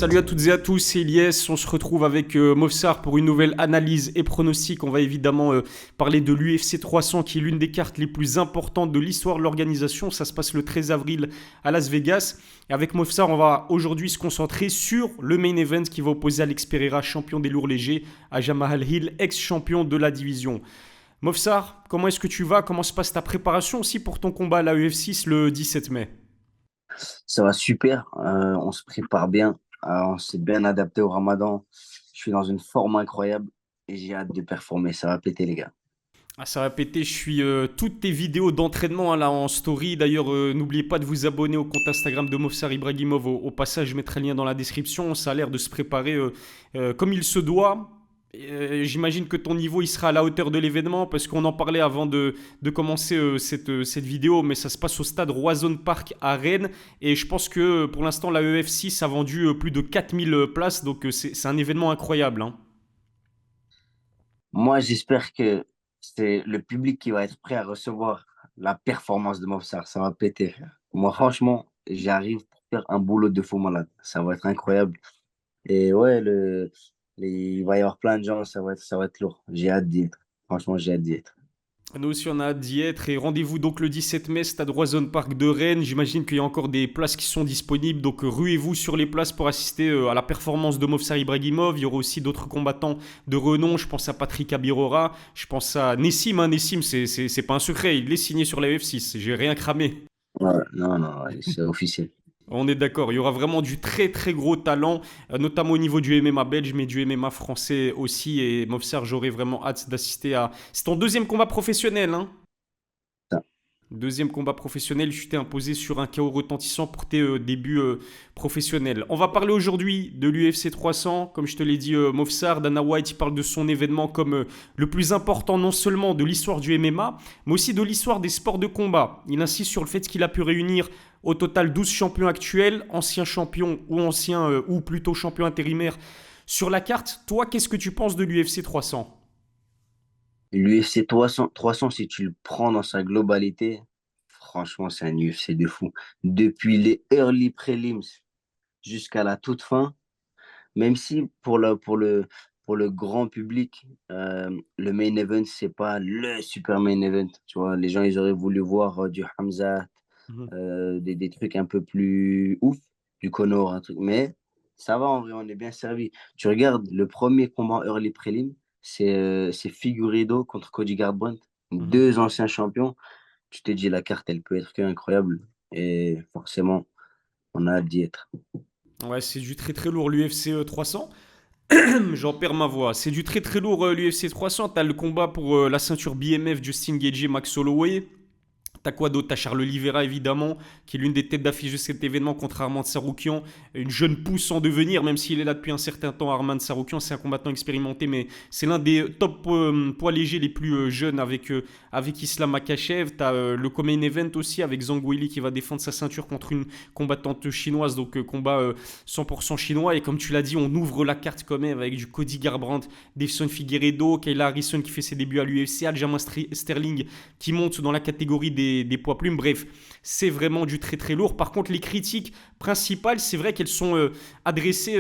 Salut à toutes et à tous, c'est Elias. On se retrouve avec Mofsar pour une nouvelle analyse et pronostic. On va évidemment parler de l'UFC 300 qui est l'une des cartes les plus importantes de l'histoire de l'organisation. Ça se passe le 13 avril à Las Vegas. Et avec Mofsar, on va aujourd'hui se concentrer sur le main event qui va opposer Alex Pereira, champion des lourds légers, à Jamal Hill, ex-champion de la division. Mofsar, comment est-ce que tu vas? Comment se passe ta préparation aussi pour ton combat à la UFC le 17 mai? Ça va super, on se prépare bien, on s'est bien adapté au Ramadan. Je suis dans une forme incroyable et j'ai hâte de performer. Ça va péter, les gars. Ah, ça va péter, je suis toutes tes vidéos d'entraînement hein, là en story. D'ailleurs, n'oubliez pas de vous abonner au compte Instagram de Mofsar Ibrahimov. Au passage, je mettrai le lien dans la description. Ça a l'air de se préparer comme il se doit. J'imagine que ton niveau il sera à la hauteur de l'événement parce qu'on en parlait avant de commencer cette vidéo, mais ça se passe au stade Roazhon Park à Rennes et je pense que pour l'instant la EF6 a vendu plus de 4000 places donc c'est un événement incroyable, hein. Moi, j'espère que c'est le public qui va être prêt à recevoir la performance de Mofsar. Ça va péter, frère. Moi, franchement, j'arrive pour faire un boulot de fou malade. Ça va être incroyable. Et ouais, il va y avoir plein de gens, ça va être lourd. J'ai hâte d'y être. Franchement, j'ai hâte d'y être. Nous aussi, on a hâte d'y être. Et rendez-vous donc le 17 mai, stade Roazhon Park de Rennes. J'imagine qu'il y a encore des places qui sont disponibles. Donc, ruez-vous sur les places pour assister à la performance de Movsar Ibrahimov. Il y aura aussi d'autres combattants de renom. Je pense à Patrick Abirora. Je pense à Nessim, hein. Nessim, c'est pas un secret. Il est signé sur la UFC. J'ai rien cramé. Ouais, non, non, ouais, c'est officiel. On est d'accord, il y aura vraiment du très très gros talent, notamment au niveau du MMA belge, mais du MMA français aussi. Et Movsar, j'aurais vraiment hâte d'assister à. C'est ton deuxième combat professionnel, hein? Ça. Deuxième combat professionnel, tu t'es imposé sur un KO retentissant pour tes débuts professionnels. On va parler aujourd'hui de l'UFC 300. Comme je te l'ai dit, Mofsar, Dana White il parle de son événement comme le plus important non seulement de l'histoire du MMA, mais aussi de l'histoire des sports de combat. Il insiste sur le fait qu'il a pu réunir au total 12 champions actuels, anciens champions ou anciens ou plutôt champions intérimaires sur la carte. Toi, qu'est-ce que tu penses de l'UFC 300? L'UFC 300, si tu le prends dans sa globalité, franchement, c'est un UFC de fou. Depuis les early prelims jusqu'à la toute fin, même si pour le grand public, le main event, c'est pas le super main event. Tu vois, les gens, ils auraient voulu voir du Hamza, des trucs un peu plus ouf, du Conor, un truc. Mais ça va, en vrai, on est bien servi. Tu regardes le premier combat early prelim, c'est Figueiredo contre Cody Garbrandt, Mhm. deux anciens champions. Tu te dis, la carte, elle peut être que incroyable. Et forcément, on a hâte d'y être. Ouais, c'est du très très lourd l'UFC 300. J'en perds ma voix. C'est du très très lourd l'UFC 300. T'as le combat pour la ceinture BMF Justin Gaethje, Max Holloway. T'as quoi d'autre? T'as Charles Oliveira, évidemment, qui est l'une des têtes d'affiche de cet événement contre Arman Tsarukyan. Une jeune pousse en devenir, même s'il est là depuis un certain temps. Arman Tsarukyan, c'est un combattant expérimenté, mais c'est l'un des top poids légers les plus jeunes avec Islam Makhachev. T'as le Common Event aussi avec Zhang Weili qui va défendre sa ceinture contre une combattante chinoise, donc combat 100% chinois. Et comme tu l'as dit, on ouvre la carte quand même avec du Cody Garbrandt, Davison Figueiredo, Kayla Harrison qui fait ses débuts à l'UFC, Aljamain Sterling qui monte dans la catégorie des poids plumes. Bref, c'est vraiment du très très lourd. Par contre, les critiques principales, c'est vrai qu'elles sont adressées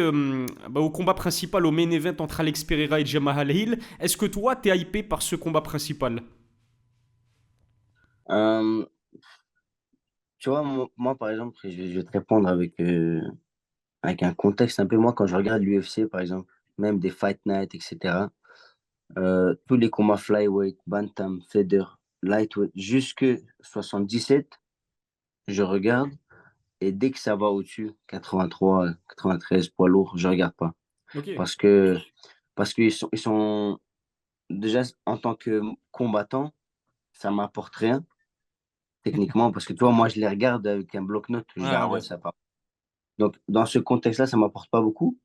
au combat principal, au main event entre Alex Pereira et Jamal Hill. Est-ce que toi, t'es hypé par ce combat principal? Euh, Tu vois, moi, par exemple, je vais te répondre avec un contexte un peu. Moi, quand je regarde l'UFC, par exemple, même des Fight Night, etc., tous les combats flyweight, bantam, feather, lightweight, jusque 77, je regarde. Et dès que ça va au-dessus, 83, 93 poids lourd, je regarde pas. Ok. Parce que, parce qu'ils sont, déjà, en tant que combattant, ça m'apporte rien, techniquement. Parce que, toi, moi, je les regarde avec un bloc-notes. Je dis, Ah ah ouais, ouais. ça part. Donc, dans ce contexte-là, ça m'apporte pas beaucoup.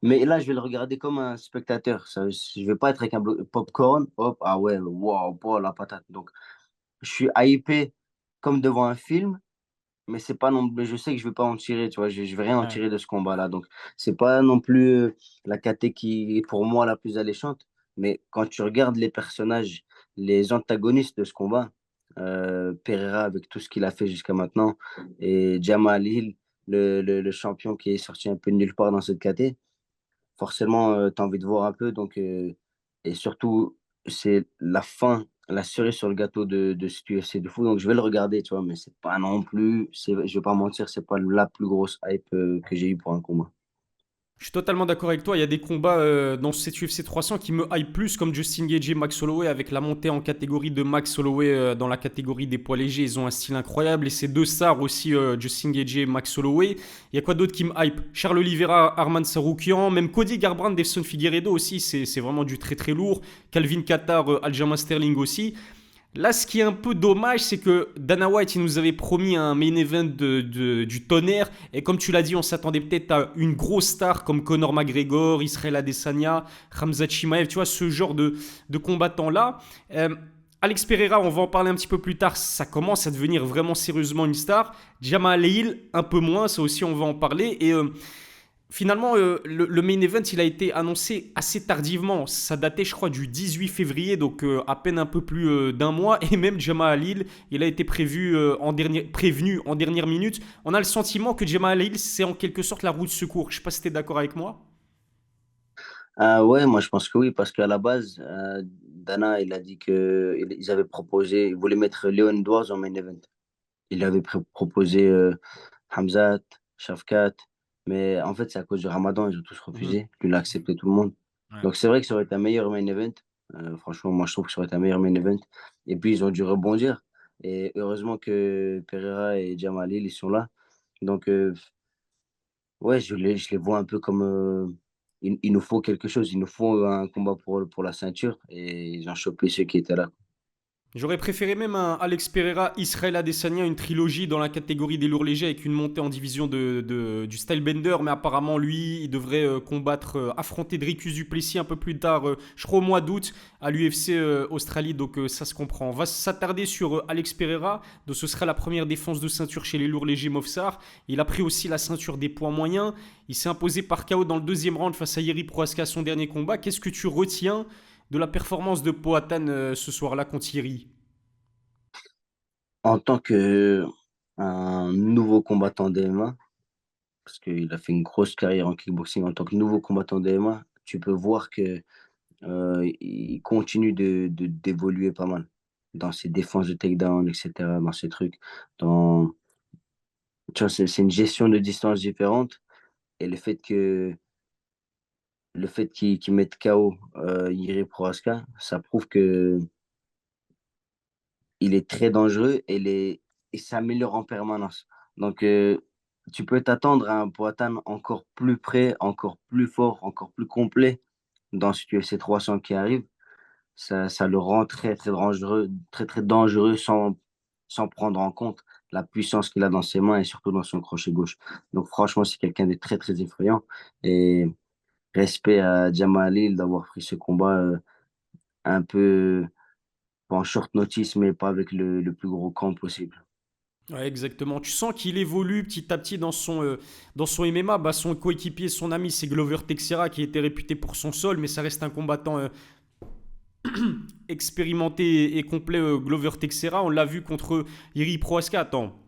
Mais là, je vais le regarder comme un spectateur. Ça, je vais pas être avec un popcorn. Hop, ah ouais, wow, oh, la patate. Donc, je suis hypé comme devant un film, mais c'est pas non plus, je sais que je vais pas en tirer, tu vois, je vais rien en Ouais. tirer de ce combat-là. Donc, c'est pas non plus la caté qui est pour moi la plus alléchante. Mais quand tu regardes les personnages, les antagonistes de ce combat, Pereira avec tout ce qu'il a fait jusqu'à maintenant, et Jamal Hill le champion qui est sorti un peu de nulle part dans cette KT. Forcément, tu as envie de voir un peu. Et surtout, c'est la fin, la cerise sur le gâteau de cet UFC de fou. Donc, je vais le regarder, tu vois, mais c'est pas non plus, je vais pas mentir, c'est pas la plus grosse hype que j'ai eu pour un combat. Je suis totalement d'accord avec toi. Il y a des combats dans cette UFC 300 qui me hype plus, comme Justin Gaethje et Max Holloway, avec la montée en catégorie de Max Holloway dans la catégorie des poids légers. Ils ont un style incroyable. Et ces deux stars aussi, Justin Gaethje et Max Holloway. Il y a quoi d'autre qui me hype? Charles Oliveira, Arman Saroukian, même Cody Garbrandt, Devson Figueiredo aussi. C'est vraiment du très très lourd. Calvin Kattar, Aljamain Sterling aussi. Là, ce qui est un peu dommage, c'est que Dana White, il nous avait promis un main event du tonnerre. Et comme tu l'as dit, on s'attendait peut-être à une grosse star comme Conor McGregor, Israel Adesanya, Khamzat Chimaev, tu vois, ce genre de combattants-là. Alex Pereira, on va en parler un petit peu plus tard, ça commence à devenir vraiment sérieusement une star. Jamal Hill, un peu moins, ça aussi on va en parler. Et finalement, le main event, il a été annoncé assez tardivement. Ça datait, je crois, du 18 février, donc à peine un peu plus d'un mois. Et même Jamal Halil, il a été prévenu en dernière minute. On a le sentiment que Jamal Halil, c'est en quelque sorte la roue de secours. Je ne sais pas si tu es d'accord avec moi. Ah ouais, moi je pense que oui, parce qu'à la base, Dana, il a dit ils avaient proposé, ils voulaient mettre Leon Edwards en main event. Il avait proposé Hamzat, Shafkat, mais en fait, c'est à cause du Ramadan, ils ont tous Mhm. refusé. Lui, il a accepté tout le monde. Ouais. Donc, c'est vrai que ça aurait été un meilleur main event. Franchement, moi, je trouve que ça aurait été un meilleur main event. Et puis, ils ont dû rebondir. Et heureusement que Pereira et Jamalil, ils sont là. Donc, ouais, je les vois un peu comme. Il nous faut quelque chose. Il nous faut un combat pour la ceinture. Et ils ont chopé ceux qui étaient là. J'aurais préféré même un Alex Pereira, Israel Adesanya, une trilogie dans la catégorie des lourds légers avec une montée en division du Stylebender, mais apparemment lui, il devrait combattre, affronter Dricus Duplessis un peu plus tard, je crois au mois d'août, à l'UFC Australie, donc ça se comprend. On va s'attarder sur Alex Pereira, donc ce sera la première défense de ceinture chez les lourds légers Movsar. Il a pris aussi la ceinture des poids moyens, il s'est imposé par KO dans le deuxième round face à Yeri Prohaska, son dernier combat. Qu'est-ce que tu retiens de la performance de Poatan ce soir-là contre Yeri? En tant que un nouveau combattant d'MMA, parce qu'il a fait une grosse carrière en kickboxing en tant que nouveau combattant d'MMA, tu peux voir que il continue d'évoluer pas mal dans ses défenses de takedown, etc., dans ses trucs. Dans, tu vois, c'est une gestion de distance différente. Et le fait qu'il mette KO Jiri Prohaska, ça prouve que il est très dangereux et s'améliore en permanence. Donc, tu peux t'attendre à un Poatan encore plus près, encore plus fort, encore plus complet dans ce UFC 300 qui arrive. Ça le rend très, très, très dangereux sans prendre en compte la puissance qu'il a dans ses mains et surtout dans son crochet gauche. Donc, franchement, c'est quelqu'un de très, très effrayant. Et respect à Jamal Hill d'avoir pris ce combat un peu en short notice, mais pas avec le plus gros camp possible. Ouais, exactement. Tu sens qu'il évolue petit à petit dans son MMA. Bah, son coéquipier, son ami, c'est Glover Teixeira qui était réputé pour son sol, mais ça reste un combattant expérimenté et complet. Glover Teixeira, on l'a vu contre Iri Prohaska. Attends,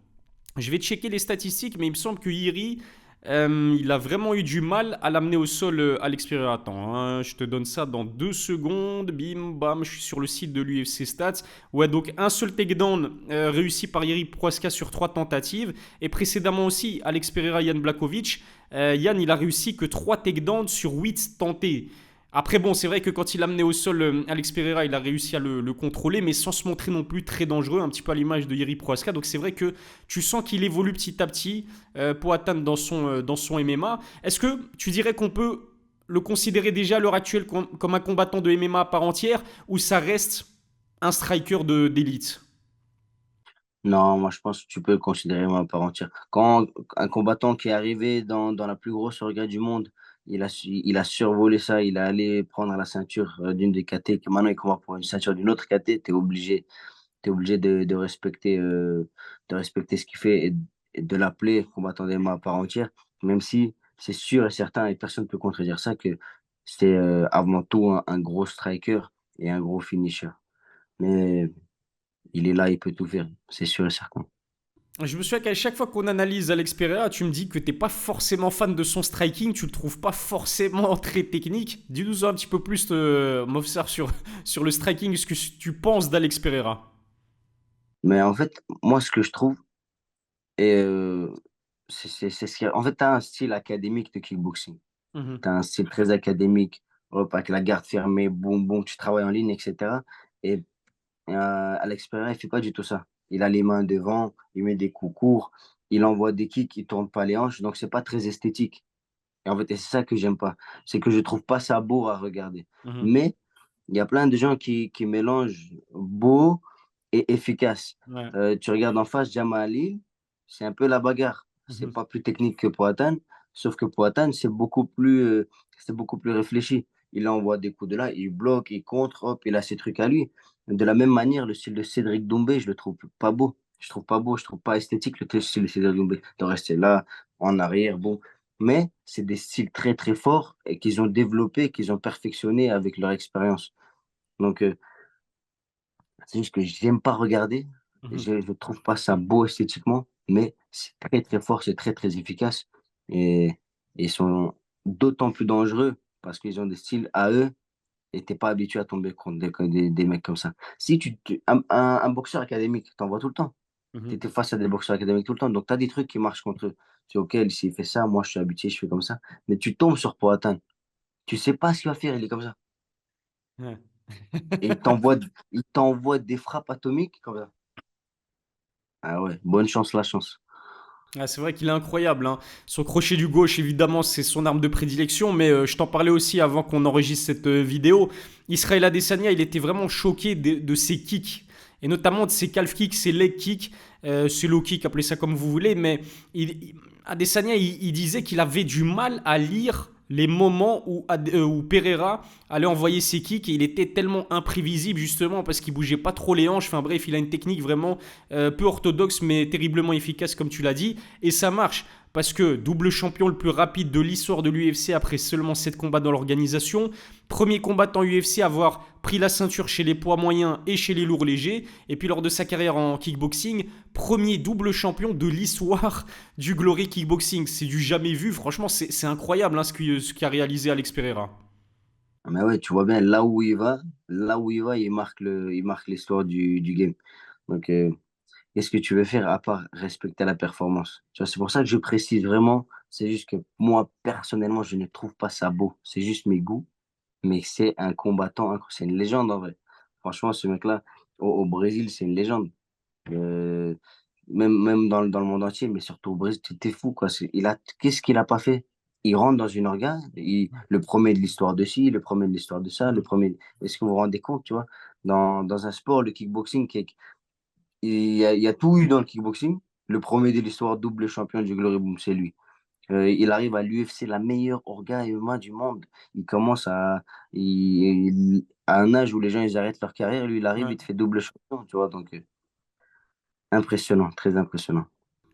je vais checker les statistiques, mais il me semble que Iri, il a vraiment eu du mal à l'amener au sol à l'expérience. Attends, hein, je te donne ça dans 2 secondes. Bim, bam, je suis sur le site de l'UFC Stats. Ouais, donc un seul takedown réussi par Yeri Prohaska sur 3 tentatives. Et précédemment aussi, Alex Pereira, Yann Blakovic. Yann, il a réussi que 3 takedowns sur 8 tentés. Après, bon, c'est vrai que quand il l'a amené au sol, Alex Pereira, il a réussi à le contrôler, mais sans se montrer non plus très dangereux, un petit peu à l'image de Yeri Prohaska. Donc c'est vrai que tu sens qu'il évolue petit à petit pour atteindre dans son MMA. Est-ce que tu dirais qu'on peut le considérer déjà à l'heure actuelle comme un combattant de MMA à part entière, ou ça reste un striker d'élite? Non, moi je pense que tu peux le considérer comme à part entière. Quand un combattant qui est arrivé dans la plus grosse orgueil du monde, il a survolé ça, il est allé prendre la ceinture d'une des KT, que maintenant il combat pour une ceinture d'une autre KT, t'es obligé de respecter ce qu'il fait et de l'appeler combattant d'MMA à part entière, même si c'est sûr et certain, et personne ne peut contredire ça, que c'est avant tout un gros striker et un gros finisher. Mais il est là, il peut tout faire, c'est sûr et certain. Je me souviens qu'à chaque fois qu'on analyse Alex Pereira, tu me dis que t'es pas forcément fan de son striking, tu le trouves pas forcément très technique. Dis-nous un petit peu plus, Mofsar, sur le striking, ce que tu penses d'Alex Pereira. Mais en fait, moi, ce que je trouve, et c'est ce en fait, tu as un style académique de kickboxing. Mhm, Tu as un style très académique, hop, avec la garde fermée, boum, boum, tu travailles en ligne, etc. Et Alex Pereira, il fait pas du tout ça. Il a les mains devant, il met des coups courts, il envoie des kicks, il tourne pas les hanches, donc c'est pas très esthétique. Et en fait, et c'est ça que j'aime pas. C'est que je trouve pas ça beau à regarder. mhm. Mais il y a plein de gens qui mélangent beau et efficace. Ouais. Tu regardes en face Jamal Ali, c'est un peu la bagarre. C'est Mhm, pas plus technique que Poatan, sauf que Poatan, c'est beaucoup plus réfléchi. Il envoie des coups de là, il bloque, il contre, hop, il a ses trucs à lui. De la même manière, le style de Cédric Doumbé, je le trouve pas beau. Je trouve pas beau, je trouve pas esthétique le style de Cédric Doumbé. De rester là, en arrière, bon. Mais c'est des styles très très forts et qu'ils ont développé, qu'ils ont perfectionné avec leur expérience. Donc, c'est juste que j'aime pas regarder. mhm. Je trouve pas ça beau esthétiquement, mais c'est très très fort, c'est très très efficace. Et, et ils sont d'autant plus dangereux parce qu'ils ont des styles à eux et t'es pas habitué à tomber contre des mecs comme ça. Si un boxeur académique, t'en vois tout le temps. Tu Mhm. étais face à des boxeurs académiques tout le temps. Donc, tu as des trucs qui marchent contre eux. Tu dis, OK, s'il fait ça, moi, je suis habitué, je fais comme ça. Mais tu tombes sur Poatan. Tu sais pas ce qu'il va faire, il est comme ça. Ouais. Et il t'envoie des frappes atomiques comme ça. Ah ouais, bonne chance, la chance. Ah, c'est vrai qu'il est incroyable, hein. Son crochet du gauche, évidemment, c'est son arme de prédilection, mais je t'en parlais aussi avant qu'on enregistre cette vidéo. Israël Adesanya, il était vraiment choqué de ses kicks, et notamment de ses calf kicks, ses leg kicks, ses low kicks, appelez ça comme vous voulez, mais Adesanya, il disait qu'il avait du mal à lire les moments où Pereira allait envoyer ses kicks et il était tellement imprévisible justement parce qu'il bougeait pas trop les hanches. Enfin bref, il a une technique vraiment peu orthodoxe mais terriblement efficace comme tu l'as dit. Et ça marche parce que double champion le plus rapide de l'histoire de l'UFC après seulement 7 combats dans l'organisation. Premier combattant UFC à avoir pris la ceinture chez les poids moyens et chez les lourds légers. Et puis lors de sa carrière en kickboxing, premier double champion de l'histoire du Glory Kickboxing. C'est du jamais vu. Franchement, c'est incroyable hein, ce qu'a réalisé Alex Pereira. Ah, mais ouais, tu vois bien, là où il va, il marque l'histoire du game. Donc, qu'est-ce que tu veux faire à part respecter la performance? Tu vois, c'est pour ça que je précise vraiment. C'est juste que moi, personnellement, je ne trouve pas ça beau. C'est juste mes goûts. Mais c'est un combattant, c'est une légende en vrai. Franchement, ce mec-là, au Brésil, c'est une légende. Euh, même dans le monde entier, mais surtout au Brésil, t'es fou, quoi. Qu'est-ce qu'il a pas fait? Il rentre dans une organe, le premier de l'histoire de ci, le premier de l'histoire de ça, le Mhm. premier. Est-ce que vous vous rendez compte, tu vois? Dans un sport, le kickboxing, il y a tout eu dans le kickboxing. Le premier de l'histoire, double champion du Glory Boom, c'est lui. Il arrive à l'UFC, la meilleure orga MMA du monde. Il commence à un âge où les gens ils arrêtent leur carrière, lui il arrive, Ouais. il te fait double champion, tu vois. Donc, impressionnant, très impressionnant.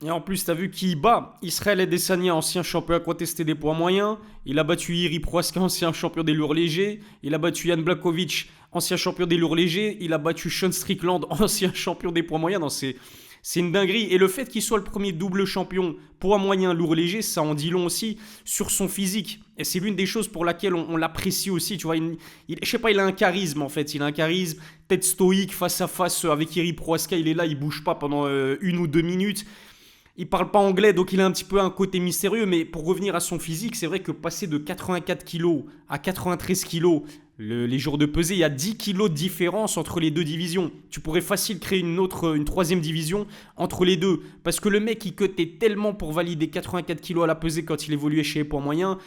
Et en plus, t'as vu qui bat Israël Adesanya, ancien champion incontesté des poids moyens. Il a battu Iri Prohaska, ancien champion des lourds légers. Il a battu Jan Blachowicz, ancien champion des lourds légers. Il a battu Sean Strickland, ancien champion des poids moyens. Non, c'est une dinguerie. Et le fait qu'il soit le premier double champion poids moyen lourd léger, ça en dit long aussi sur son physique. Et c'est l'une des choses pour laquelle on l'apprécie aussi. Tu vois, je sais pas, il a un charisme en fait. Il a un charisme, tête stoïque, face à face avec Iri Prohaska. Il est là, il bouge pas pendant 1 ou 2 minutes. Il parle pas anglais, donc il a un petit peu un côté mystérieux. Mais pour revenir à son physique, c'est vrai que passer de 84 kilos à 93 kilos les jours de pesée, il y a 10 kilos de différence entre les deux divisions. Tu pourrais facile créer une troisième division entre les deux. Parce que le mec, il cutait tellement pour valider 84 kilos à la pesée quand il évoluait chez les poids moyens.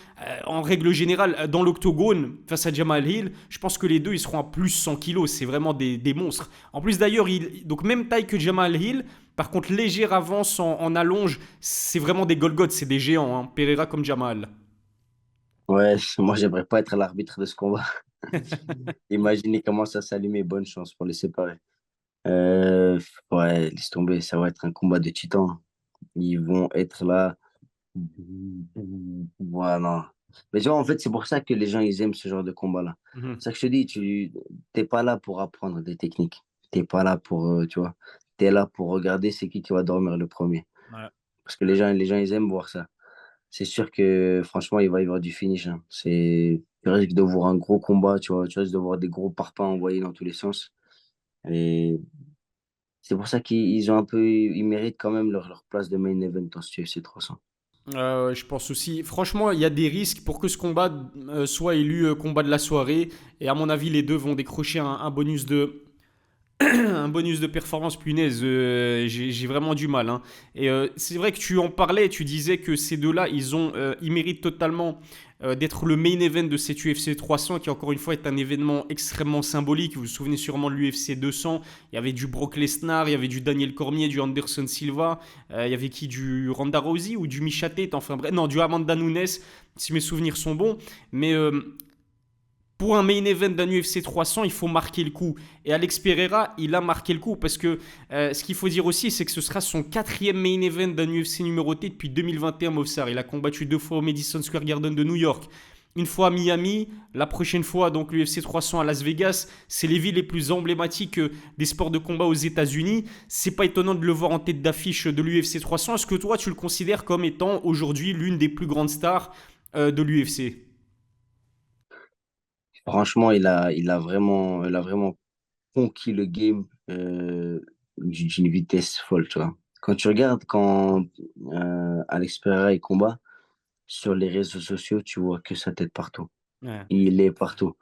En règle générale, dans l'octogone, face à Jamal Hill, je pense que les deux, ils seront à plus 100 kilos. C'est vraiment des monstres. En plus, d'ailleurs, donc même taille que Jamal Hill. Par contre, légère avance en allonge, c'est vraiment des Golgoth, c'est des géants, hein. Pereira comme Jamal. Ouais, moi j'aimerais pas être l'arbitre de ce combat. Imaginez comment ça s'allumer, bonne chance pour les séparer. Euh, ouais, laisse tomber, ça va être un combat de titans. Ils vont être là. Voilà. Mais tu vois, en fait, c'est pour ça que les gens, ils aiment ce genre de combat-là. Mhm. C'est ça que je te dis, tu t'es pas là pour apprendre des techniques. T'es pas là pour, tu vois. tu es là pour regarder c'est qui va dormir le premier. Ouais. Parce que les gens, ils aiment voir ça. C'est sûr que franchement, il va y avoir du finish, hein. Tu risques de voir un gros combat, tu vois, tu risques de voir des gros parpaings envoyés dans tous les sens. Et c'est pour ça qu'ils méritent quand même leur place de main event dans ce UFC 300. Je pense aussi. Franchement, il y a des risques pour que ce combat soit élu combat de la soirée. Et à mon avis, les deux vont décrocher un bonus un bonus de performance, punaise, j'ai vraiment du mal, hein. Et c'est vrai que tu en parlais, tu disais que ces deux-là, ils méritent totalement d'être le main event de cette UFC 300, qui encore une fois est un événement extrêmement symbolique. Vous vous souvenez sûrement de l'UFC 200. Il y avait du Brock Lesnar, il y avait du Daniel Cormier, du Anderson Silva, il y avait qui, du Ronda Rousey ou du Micha Tate, enfin bref, non, du Amanda Nunes, si mes souvenirs sont bons. Mais pour un main event d'un UFC 300, il faut marquer le coup. Et Alex Pereira, il a marqué le coup parce que ce qu'il faut dire aussi, c'est que ce sera son quatrième main event d'un UFC numéroté depuis 2021, Movsar. Il a combattu 2 fois au Madison Square Garden de New York, une fois à Miami, la prochaine fois donc l'UFC 300 à Las Vegas. C'est les villes les plus emblématiques des sports de combat aux États-Unis. C'est pas étonnant de le voir en tête d'affiche de l'UFC 300. Est-ce que toi, tu le considères comme étant aujourd'hui l'une des plus grandes stars de l'UFC? Franchement, il a vraiment conquis le game d'une vitesse folle, tu vois. Quand tu regardes quand Alex Pereira il combat sur les réseaux sociaux, tu vois que sa tête partout. Ouais. Il est partout.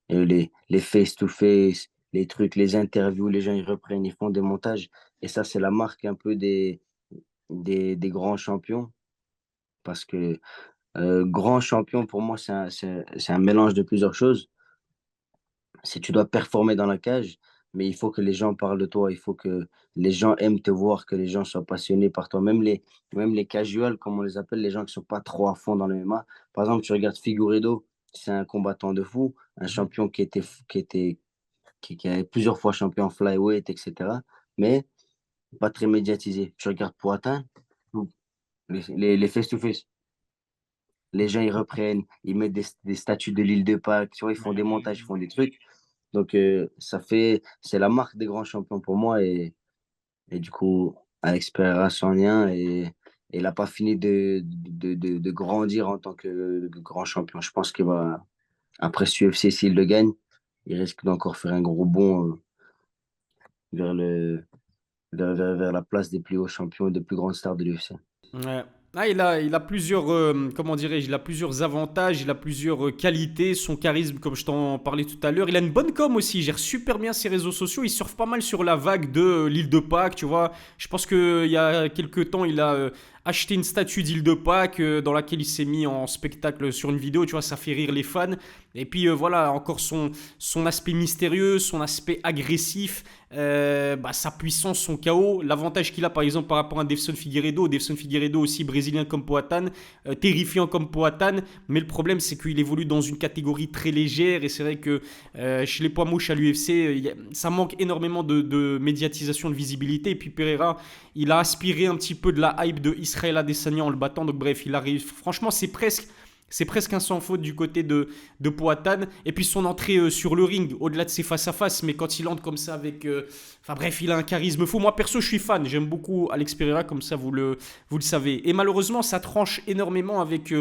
Et les face-to-face, les trucs, les interviews, les gens ils reprennent, ils font des montages. Et ça, c'est la marque un peu des grands champions. Parce que grand champion, pour moi, c'est un mélange de plusieurs choses. Si tu dois performer dans la cage, mais il faut que les gens parlent de toi, il faut que les gens aiment te voir, que les gens soient passionnés par toi, même les casuals, comme on les appelle, les gens qui ne sont pas trop à fond dans le MMA. Par exemple, tu regardes Figueiredo, c'est un combattant de fou, un champion qui est plusieurs fois champion flyweight, etc. Mais pas très médiatisé. Tu regardes Poatan, les face-to-face, les gens ils reprennent, ils mettent des statues de l'île de Pâques, tu vois, ils font des montages, ils font des trucs. Donc, c'est la marque des grands champions pour moi. Et du coup, Alex Pereira sans rien. Et il n'a pas fini de grandir en tant que grand champion. Je pense qu'il va, après ce UFC, s'il le gagne, il risque d'encore faire un gros bond vers, le, vers la place des plus hauts champions et des plus grandes stars de l'UFC. Ouais. Ah, il a plusieurs, comment dirais-je, il a plusieurs avantages, il a plusieurs qualités, son charisme, comme je t'en parlais tout à l'heure. Il a une bonne com aussi, il gère super bien ses réseaux sociaux, il surfe pas mal sur la vague de l'île de Pâques, tu vois. Je pense qu'il y a quelques temps, il a acheté une statue d'île de Pâques dans laquelle il s'est mis en spectacle sur une vidéo, tu vois, ça fait rire les fans. Et puis voilà, encore son aspect mystérieux, son aspect agressif, sa puissance, son chaos, l'avantage qu'il a par exemple par rapport à Devson Figueiredo aussi brésilien comme Poatan, terrifiant comme Poatan, mais le problème c'est qu'il évolue dans une catégorie très légère et c'est vrai que chez les poids mouches à l'UFC, ça manque énormément de médiatisation, de visibilité. Et puis Pereira, il a aspiré un petit peu de la hype de Israël Adesanya en le battant, donc bref, il arrive, franchement c'est presque un sans faute du côté de Poatan. Et puis son entrée sur le ring, au-delà de ses face-à-face, mais quand il entre comme ça avec... Enfin bref, il a un charisme fou. Moi perso, je suis fan. J'aime beaucoup Alex Pereira, comme ça vous le savez. Et malheureusement, ça tranche énormément avec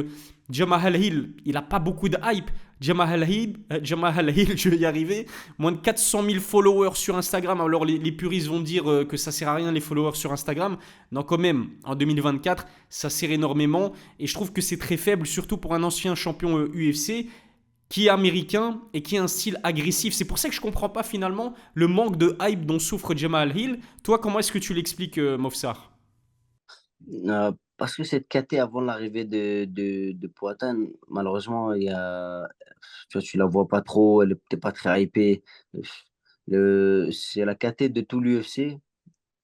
Jamal Hill. Il n'a pas beaucoup de hype. Jamal Hill, je vais y arriver. Moins de 400 000 followers sur Instagram. Alors les puristes vont dire que ça sert à rien les followers sur Instagram. Non, quand même, en 2024, ça sert énormément. Et je trouve que c'est très faible, surtout pour un ancien champion UFC qui est américain et qui a un style agressif. C'est pour ça que je comprends pas finalement le manque de hype dont souffre Jamal Hill. Toi, comment est-ce que tu l'expliques, Mofsar? Parce que cette KT avant l'arrivée de Poatan, malheureusement, tu la vois pas trop, elle n'était pas très hypée. C'est la KT de tout l'UFC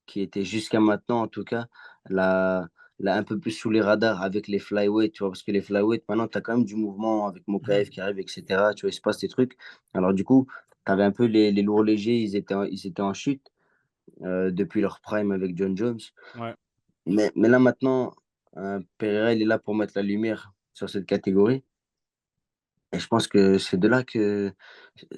qui était jusqu'à maintenant, en tout cas, là, un peu plus sous les radars avec les flyweight, tu vois, parce que les flyweight, maintenant, tu as quand même du mouvement avec Mokaev qui arrive, etc. Tu vois, il se passe des trucs. Alors, du coup, tu avais un peu les lourds légers, ils étaient en chute depuis leur prime avec John Jones. Ouais. Mais là, maintenant, Pereira, il est là pour mettre la lumière sur cette catégorie. Et je pense que c'est de là que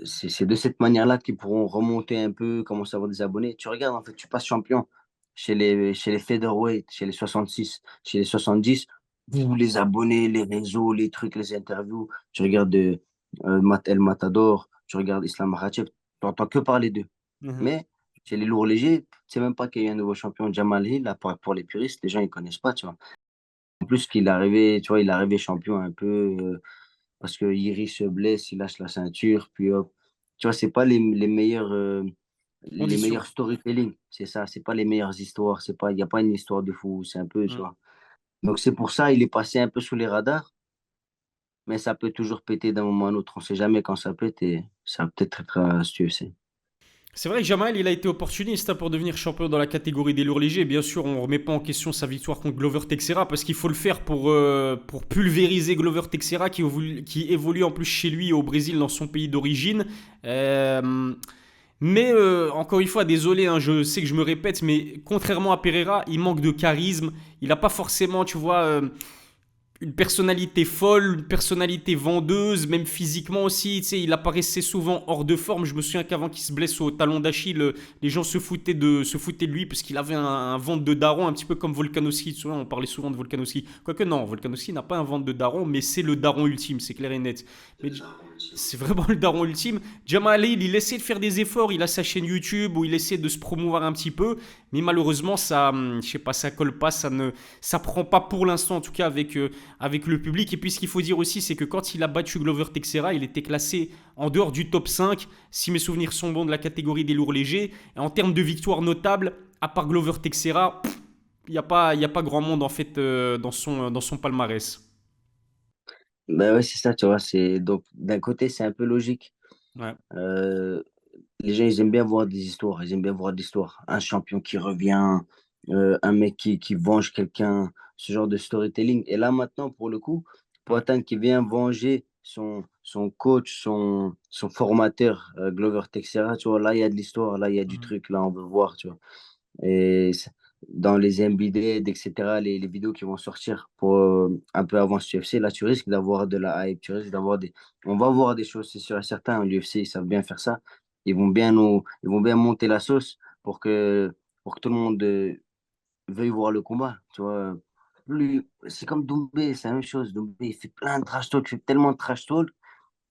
c'est de cette manière-là qu'ils pourront remonter un peu, commencer à avoir des abonnés. Tu regardes, en fait, tu passes champion chez les featherweight, chez les 66, chez les 70, les abonnés, les réseaux, les trucs, les interviews. Tu regardes El Matador, tu regardes Islam Makhachev, tu n'entends que parler d'eux. Mhm. Mais chez les lourds légers, tu sais même pas qu'il y a un nouveau champion, Jamal Hill, là, pour les puristes, les gens ils connaissent pas, tu vois. En plus qu'il est arrivé, tu vois, il est arrivé champion un peu. Parce que Iri se blesse, il lâche la ceinture, puis hop. Tu vois, c'est pas On les dit meilleurs souvent. storytelling, c'est ça, c'est pas les meilleures histoires, c'est pas, il n'y a pas une histoire de fou, c'est un peu, tu vois. Donc c'est pour ça, il est passé un peu sous les radars, mais ça peut toujours péter d'un moment à un autre, on sait jamais quand ça pète et ça va peut-être être astuce. C'est vrai que Jamal, il a été opportuniste, hein, pour devenir champion dans la catégorie des lourds légers. Bien sûr, on ne remet pas en question sa victoire contre Glover Teixeira parce qu'il faut le faire pour pulvériser Glover Teixeira qui évolue en plus chez lui au Brésil, dans son pays d'origine. Mais encore une fois, désolé, hein, je sais que je me répète, mais contrairement à Pereira, il manque de charisme. Il n'a pas forcément, tu vois, une personnalité folle, une personnalité vendeuse, même physiquement aussi. Tu sais, il apparaissait souvent hors de forme. Je me souviens qu'avant qu'il se blesse au talon d'Achille, les gens se foutaient de lui parce qu'il avait un ventre de daron, un petit peu comme Volkanovski. Tu vois, on parlait souvent de Volkanovski. Quoique non, Volkanovski n'a pas un ventre de daron, mais c'est le daron ultime, c'est clair et net. Mais c'est vraiment le daron ultime. Jamal Hill, il essaie de faire des efforts. Il a sa chaîne YouTube où il essaie de se promouvoir un petit peu, mais malheureusement, ça, je sais pas, ça colle pas, ça prend pas pour l'instant, en tout cas avec le public. Et puis ce qu'il faut dire aussi, c'est que quand il a battu Glover Teixeira, il était classé en dehors du top 5, si mes souvenirs sont bons, de la catégorie des lourds légers. Et en termes de victoires notables, à part Glover Teixeira, il y a pas grand monde en fait dans son palmarès. Ben ouais, c'est ça, tu vois, c'est donc d'un côté, c'est un peu logique. Ouais. Euh, les gens, ils aiment bien voir des histoires, ils aiment bien voir des histoires. Un champion qui revient, un mec qui venge quelqu'un, ce genre de storytelling. Et là, maintenant, pour le coup, Ouais. Poatan qui vient venger son coach, son formateur, Glover Teixeira, tu vois, là, il y a de l'histoire, là, il y a du Mhm. truc, là, on veut voir, tu vois. Et dans les MBD, etc., les vidéos qui vont sortir pour, un peu avant ce UFC, là, tu risques d'avoir de la hype, tu risques d'avoir des... On va voir des choses, c'est sûr et certain. L'UFC, ils savent bien faire ça. Ils vont bien monter la sauce pour que tout le monde veuille voir le combat, tu vois. C'est comme Doumbé, c'est la même chose. Doumbé, il fait plein de trash talk, il fait tellement de trash talk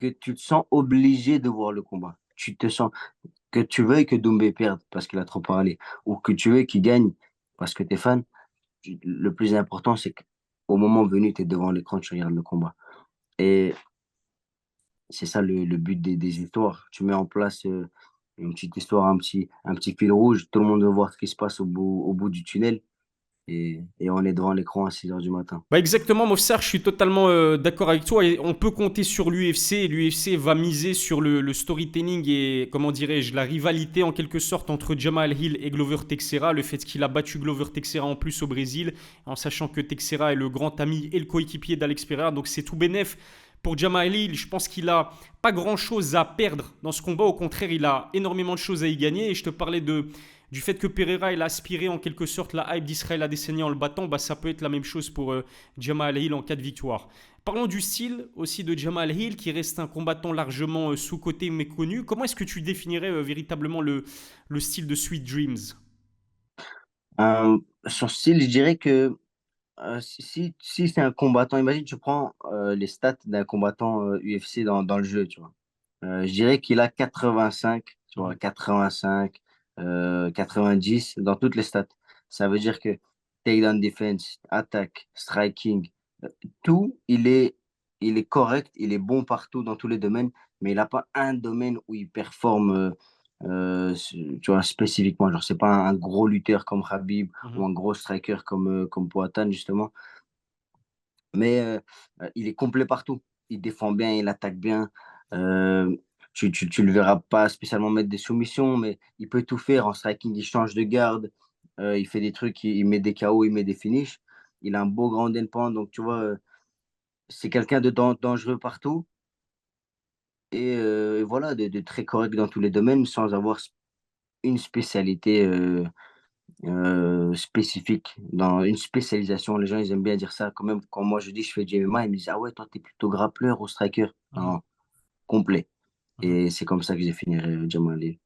que tu te sens obligé de voir le combat. Tu te sens que tu veuilles que Doumbé perde parce qu'il a trop parlé, ou que tu veux qu'il gagne parce que tu es fan, le plus important, c'est qu'au moment venu, tu es devant l'écran, tu regardes le combat. Et c'est ça le but des histoires. Tu mets en place une petite histoire, un petit fil rouge, tout le monde veut voir ce qui se passe au bout du tunnel, et on est devant l'écran à 6 heures du matin. Bah exactement, Mofsar, je suis totalement d'accord avec toi et on peut compter sur l'UFC. L'UFC va miser sur le storytelling et, comment dirais-je, la rivalité en quelque sorte entre Jamal Hill et Glover Teixeira. Le fait qu'il a battu Glover Teixeira en plus au Brésil, en sachant que Teixeira est le grand ami et le coéquipier d'Alex Pereira. Donc c'est tout bénef pour Jamal Hill. Je pense qu'il a pas grand-chose à perdre dans ce combat. Au contraire, il a énormément de choses à y gagner. Et je te parlais du fait que Pereira il a aspiré en quelque sorte la hype d'Israël Adesanya en le battant, bah, ça peut être la même chose pour Jamal Hill en cas de victoire. Parlons du style aussi de Jamal Hill, qui reste un combattant largement sous-coté, méconnu. Comment est-ce que tu définirais véritablement le style de Sweet Dreams? Son style, je dirais que si c'est un combattant, imagine, tu prends les stats d'un combattant UFC dans le jeu, tu vois. Je dirais qu'il a 85, tu vois, Mhm. 85, 90 dans toutes les stats. Ça veut dire que takedown defense, attaque, striking, euh, tout, il est correct, il est bon partout dans tous les domaines, mais il n'a pas un domaine où il performe, tu vois, spécifiquement. Genre, c'est pas un gros lutteur comme Khabib ou Mhm. un gros striker comme Poatan, justement. Mais il est complet partout. Il défend bien, il attaque bien. Euh, tu le verras pas spécialement mettre des soumissions, mais il peut tout faire. En striking, il change de garde. Il fait des trucs, il met des KO, il met des finishes. Il a un beau grand endpoint. Donc, tu vois, c'est quelqu'un de dangereux partout. Et voilà, de très correct dans tous les domaines sans avoir une spécialité spécifique, dans une spécialisation. Les gens, ils aiment bien dire ça. Quand même, quand moi je dis je fais du MMA, ils me disent, ah ouais, toi, t'es plutôt grappleur ou striker. Mhm. hein, complet. Mhm. Et c'est comme ça que j'ai fini Jamal Hill.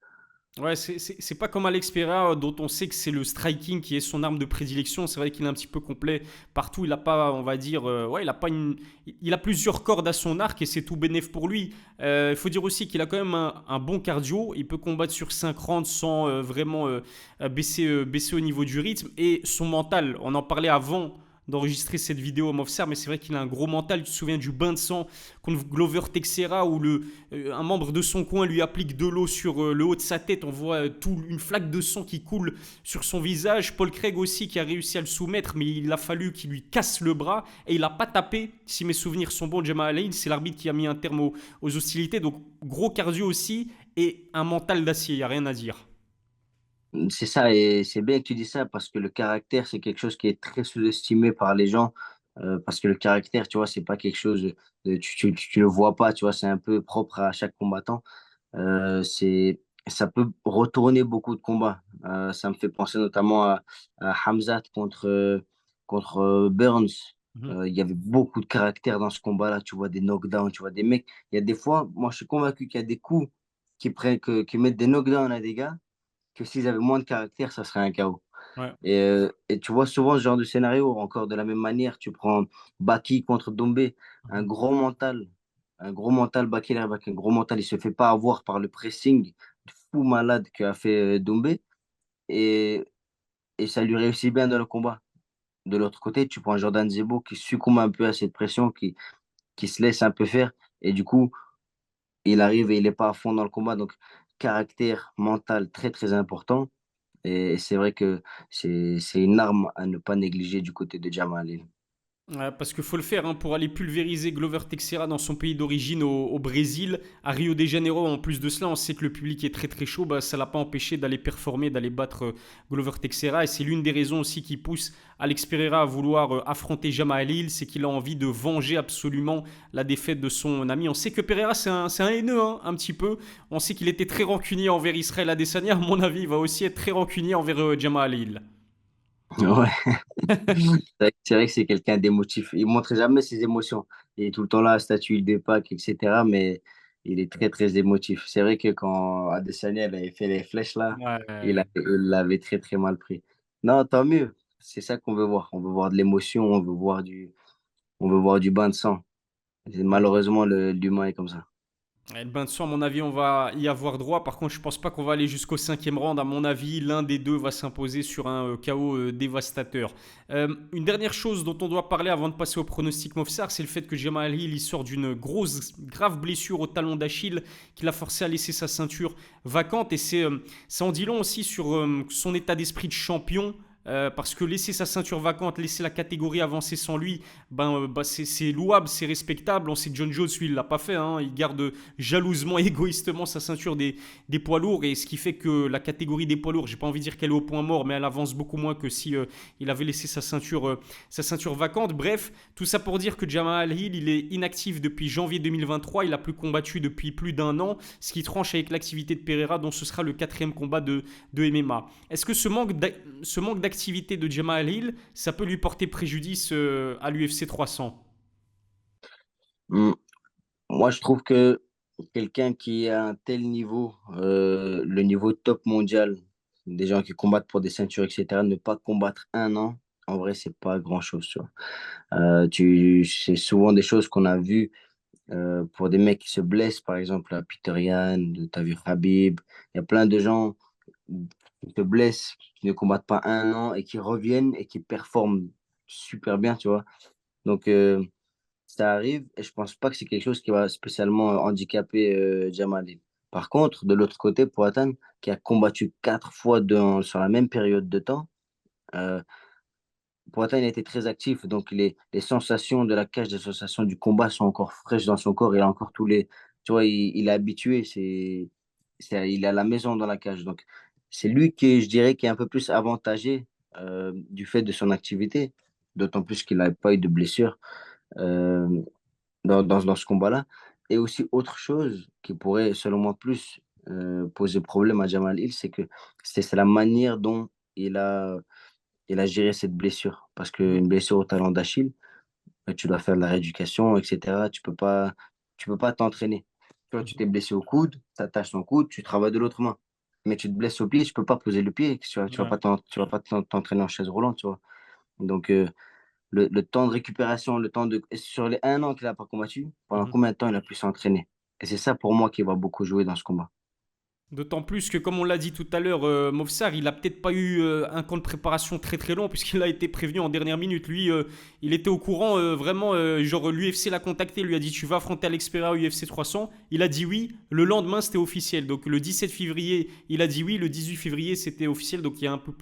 Ouais, c'est pas comme Alex Pereira, dont on sait que c'est le striking qui est son arme de prédilection. C'est vrai qu'il est un petit peu complet partout. Il a pas, on va dire, ouais, il a pas il a plusieurs cordes à son arc et c'est tout bénef pour lui. Il faut dire aussi qu'il a quand même un bon cardio. Il peut combattre sur 5 rounds sans vraiment baisser au niveau du rythme. Et son mental, on en parlait avant d'enregistrer cette vidéo au Mofsar, mais c'est vrai qu'il a un gros mental. Tu te souviens du bain de sang contre Glover Teixeira où un membre de son coin lui applique de l'eau sur le haut de sa tête. On voit une flaque de sang qui coule sur son visage. Paul Craig aussi qui a réussi à le soumettre, mais il a fallu qu'il lui casse le bras et il n'a pas tapé. Si mes souvenirs sont bons, Jamal Alain, c'est l'arbitre qui a mis un terme aux hostilités. Donc gros cardio aussi et un mental d'acier, il n'y a rien à dire. C'est ça, et c'est bien que tu dis ça parce que le caractère, c'est quelque chose qui est très sous-estimé par les gens. Parce que le caractère, tu vois, c'est pas quelque chose tu le vois pas, tu vois, c'est un peu propre à chaque combattant. Ça peut retourner beaucoup de combats. Ça me fait penser notamment à Hamzat contre Burns. Mhm. Il y avait beaucoup de caractère dans ce combat-là. Tu vois des knockdowns, tu vois des mecs. Il y a des fois, moi, je suis convaincu qu'il y a des coups qui mettent des knockdowns à des gars que s'ils avaient moins de caractère, ça serait un chaos. Ouais. Et tu vois souvent ce genre de scénario, encore de la même manière, tu prends Baki contre Dombé, un Mhm. gros mental, un gros mental, Baki il arrive avec un gros mental, il se fait pas avoir par le pressing fou malade qu'a fait Dombé, et, et ça lui réussit bien dans le combat. De l'autre côté, tu prends Jordan Zebo qui succombe un peu à cette pression, qui se laisse un peu faire, et du coup, il arrive et il n'est pas à fond dans le combat, donc caractère mental très très important. Et c'est vrai que c'est une arme à ne pas négliger du côté de Jamal Hill. Ouais, parce qu'il faut le faire hein, pour aller pulvériser Glover Teixeira dans son pays d'origine au Brésil, à Rio de Janeiro. En plus de cela, on sait que le public est très très chaud. Bah, ça l'a pas empêché d'aller performer, d'aller battre Glover Teixeira. Et c'est l'une des raisons aussi qui pousse Alex Pereira à vouloir affronter Jamal Hill, c'est qu'il a envie de venger absolument la défaite de son ami. On sait que Pereira c'est un haineux hein, un petit peu. On sait qu'il était très rancunier envers Israël Adesanya. À mon avis, il va aussi être très rancunier envers Jamal Hill. Ouais, c'est vrai que c'est quelqu'un d'émotif. Il montre jamais ses émotions. Il est tout le temps là, statue de Pâques, etc. Mais il est très, très émotif. C'est vrai que quand Adesanya elle avait fait les flèches là, Ouais. il l'avait très, très mal pris. Non, tant mieux. C'est ça qu'on veut voir. On veut voir de l'émotion, on veut voir du bain de sang. Malheureusement, l'humain est comme ça. Le bain de sang, à mon avis, on va y avoir droit. Par contre, je pense pas qu'on va aller jusqu'au cinquième round. À mon avis, l'un des deux va s'imposer sur un KO dévastateur. Une dernière chose dont on doit parler avant de passer au pronostic Mofsar, c'est le fait que Jamal Hill il sort d'une grosse, grave blessure au talon d'Achille qui l'a forcé à laisser sa ceinture vacante. Et ça en dit long aussi sur son état d'esprit de champion. Parce que laisser sa ceinture vacante, laisser la catégorie avancer sans lui, bah, c'est louable, c'est respectable. On sait que John Jones, lui, il l'a pas fait. Hein. Il garde jalousement, égoïstement sa ceinture des poids lourds. Et ce qui fait que la catégorie des poids lourds, j'ai pas envie de dire qu'elle est au point mort, mais elle avance beaucoup moins que si il avait laissé sa ceinture vacante. Bref, tout ça pour dire que Jamal Hill, il est inactif depuis janvier 2023. Il a plus combattu depuis plus d'un an, ce qui tranche avec l'activité de Pereira, dont ce sera le quatrième combat de MMA. Est-ce que ce manque d'activité de Jamal Hill, ça peut lui porter préjudice à l'UFC 300? Hmm. Moi, je trouve que quelqu'un qui a un tel niveau, le niveau top mondial, des gens qui combattent pour des ceintures, etc., ne pas combattre un an, en vrai, c'est pas grand-chose, tu vois. C'est souvent des choses qu'on a vues pour des mecs qui se blessent, par exemple, à Peter Yan, tu as vu Khabib. Il y a plein de gens qui se blessent, qui ne combattent pas un an et qui reviennent et qui performent super bien, tu vois. Donc, ça arrive et je pense pas que c'est quelque chose qui va spécialement handicaper Jamal Hill. Par contre, de l'autre côté, Poatan, qui a combattu 4 fois sur la même période de temps, euh, Poatan il a été très actif, donc les sensations de la cage, les sensations du combat sont encore fraîches dans son corps. Il a encore tu vois, il est habitué, il est à la maison dans la cage. Donc, c'est lui qui, je dirais, qui est un peu plus avantagé du fait de son activité, d'autant plus qu'il n'a pas eu de blessure. Euh, dans ce combat-là. Et aussi, autre chose qui pourrait, selon moi, plus poser problème à Jamal Hill, c'est que c'est la manière dont il a géré cette blessure. Parce qu'une blessure au talon d'Achille, tu dois faire de la rééducation, etc. tu peux pas t'entraîner. Tu vois, tu t'es blessé au coude, tu attaches ton coude, tu travailles de l'autre main. Mais tu te blesses au pied, tu peux pas poser le pied, tu vas Ouais. pas t'entraîner en chaise roulante, tu vois. Donc, le temps de récupération, sur les 1 an qu'il a pas combattu, pendant Mhm. combien de temps il a pu s'entraîner? Et c'est ça pour moi qui va beaucoup jouer dans ce combat. D'autant plus que, comme on l'a dit tout à l'heure, Movsar, il a peut-être pas eu un camp de préparation très très long puisqu'il a été prévenu en dernière minute. Lui, il était au courant vraiment, genre l'UFC l'a contacté, lui a dit tu vas affronter Alex Pereira au UFC 300. Il a dit oui. Le lendemain, c'était officiel. Donc le 17 février, il a dit oui. Le 18 février, c'était officiel. Donc il y a un peu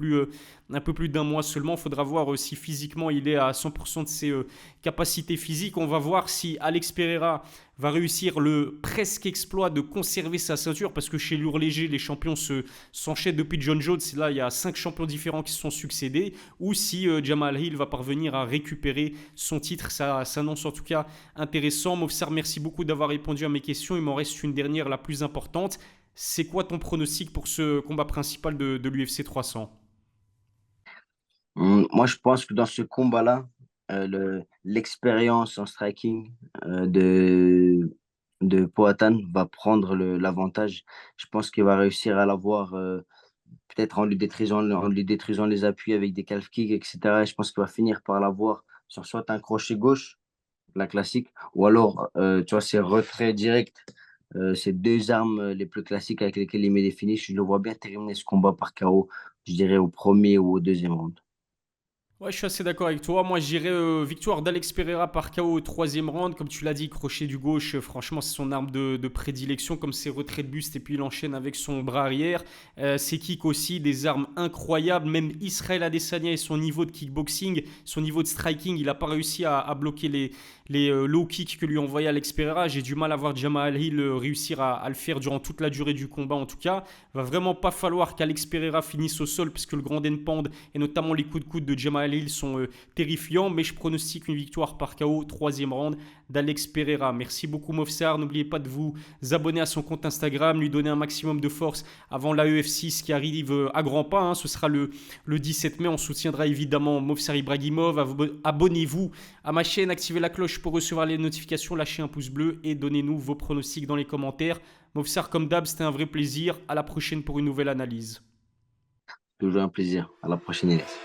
plus d'un mois seulement. Il faudra voir si physiquement il est à 100% de ses capacités physiques. On va voir si Alex Pereira va réussir le presque exploit de conserver sa ceinture parce que chez lourd léger, les champions s'enchaînent depuis John Jones. Là, il y a 5 champions différents qui se sont succédés. Ou si Jamal Hill va parvenir à récupérer son titre. Ça s'annonce en tout cas intéressant. Movsar, merci beaucoup d'avoir répondu à mes questions. Il m'en reste une dernière, la plus importante. C'est quoi ton pronostic pour ce combat principal de l'UFC 300? Moi, je pense que dans ce combat-là, l'expérience en striking de Poatan va prendre l'avantage. Je pense qu'il va réussir à l'avoir, peut-être en lui détruisant les appuis avec des calf kicks, etc. Et je pense qu'il va finir par l'avoir sur soit un crochet gauche, la classique, ou alors, tu vois, ses retraits directs. C'est deux armes les plus classiques avec lesquelles il met des finishes. Je le vois bien terminer ce combat par KO, je dirais au premier ou au deuxième round. Ouais, je suis assez d'accord avec toi. Moi, j'irais victoire d'Alex Pereira par KO au troisième round. Comme tu l'as dit, crochet du gauche, franchement, c'est son arme de prédilection, comme ses retraits de buste. Et puis, il enchaîne avec son bras arrière. Ses kicks aussi, des armes incroyables. Même Israël Adesanya et son niveau de kickboxing, son niveau de striking, il n'a pas réussi à bloquer les low kicks que lui envoyait Alex Pereira. J'ai du mal à voir Jamal Hill réussir à le faire durant toute la durée du combat, en tout cas. Va vraiment pas falloir qu'Alex Pereira finisse au sol, puisque le grand Pand et notamment les coups de coude de Jamal Hill sont terrifiants, mais je pronostique une victoire par KO, troisième round d'Alex Pereira. Merci beaucoup Mofsar, n'oubliez pas de vous abonner à son compte Instagram, lui donner un maximum de force avant la UFC qui arrive à grands pas, hein. Ce sera le 17 mai, on soutiendra évidemment Mofsar Ibragimov. Abonnez-vous à ma chaîne, activez la cloche pour recevoir les notifications, lâchez un pouce bleu et donnez-nous vos pronostics dans les commentaires. Mofsar, comme d'hab, c'était un vrai plaisir. À la prochaine pour une nouvelle analyse. Toujours un plaisir. À la prochaine, Inès.